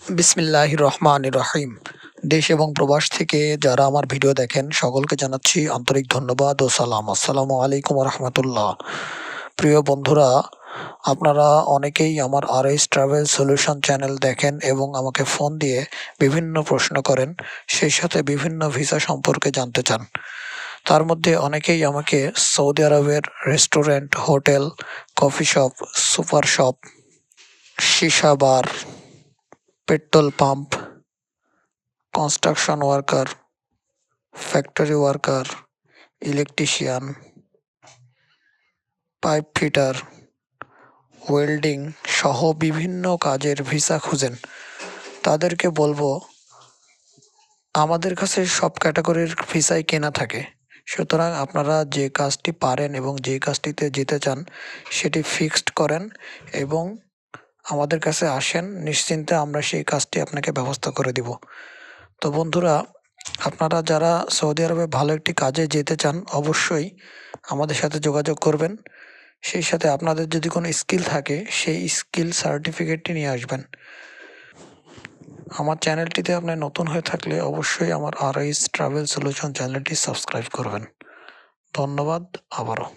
বিসমিল্লাহির রহমানির রহিম। দেশ এবং প্রবাস থেকে যারা আমার ভিডিও দেখেন সকলকে জানাচ্ছি আন্তরিক ধন্যবাদ ও সালাম। আসসালামু আলাইকুম রহমতুল্লাহ। প্রিয় বন্ধুরা, আপনারা অনেকেই আমার আরএস ট্রাভেল সলিউশন চ্যানেল দেখেন এবং আমাকে ফোন দিয়ে বিভিন্ন প্রশ্ন করেন, সেই সাথে বিভিন্ন ভিসা সম্পর্কে জানতে চান। তার মধ্যে অনেকেই আমাকে সৌদি আরবের restaurant, hotel, coffee shop, super shop, সীসা bar, petrol pump, construction worker, factory worker, electrician, pipe fitter, welding সহ বিভিন্ন কাজের ভিসা খুঁজেন। তাদেরকে বলবো, আমাদের কাছে সব ক্যাটাগরির ভিসাই কেনা থাকে। সুতরাং আপনারা যে কাজটি পারেন এবং যে কাজটিতে যেতে চান সেটি ফিক্সড করেন এবং আমাদের কাছে আসেন, নিশ্চিন্তে আমরা সেই কাজটি আপনাকে ব্যবস্থা করে দিব। তো বন্ধুরা, আপনারা যারা সৌদি আরবে ভালো একটি কাজে যেতে চান অবশ্যই আমাদের সাথে যোগাযোগ করবেন। সেই সাথে আপনাদের যদি কোনো স্কিল থাকে সেই স্কিল সার্টিফিকেটটি নিয়ে আসবেন। আমার চ্যানেলটিতে আপনি নতুন হয়ে থাকলে অবশ্যই আমার আরএস ট্রাভেল সলিউশন চ্যানেলটি সাবস্ক্রাইব করবেন। ধন্যবাদ আবারও।